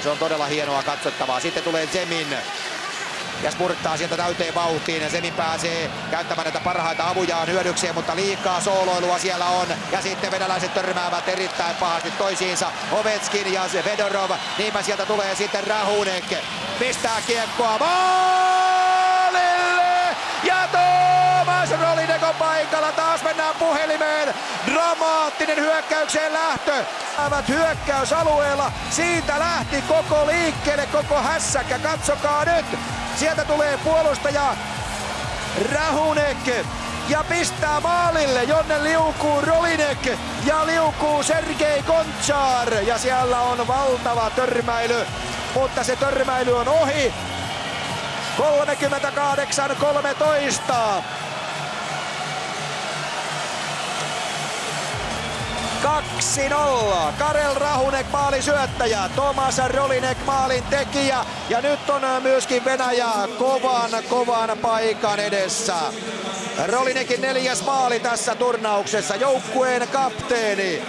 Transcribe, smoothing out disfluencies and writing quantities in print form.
Se on todella hienoa katsottavaa. Sitten tulee Zemin ja spurttaa sieltä täyteen vauhtiin. Zemin pääsee käyttämään näitä parhaita avujaan hyödykseen, mutta liikaa sooloilua siellä on. Ja sitten venäläiset törmäävät erittäin pahasti toisiinsa. Ovechkin ja Fedorov. Niinpä sieltä tulee sitten Rahunek. Pistää kiekkoa maalille! Ja Tomas Rolinek on paikalla. Taas mennään puhelimeen. Dramaattinen hyökkäykseen lähtö. Hyökkäysalueella. Siitä lähti koko liikkeelle, koko hässäkkä. Katsokaa nyt. Sieltä tulee puolustaja Rahunek ja pistää maalille, jonne liukuu Rolinek ja liukuu Sergei Gonchar. Ja siellä on valtava törmäily, mutta se törmäily on ohi. 38-13. Karel Rahunek maalisyöttäjä, Tomas Rolinek maalin tekijä ja nyt on myöskin Venäjä kovan paikan edessä. Rolinekin 4. maali tässä turnauksessa, joukkueen kapteeni.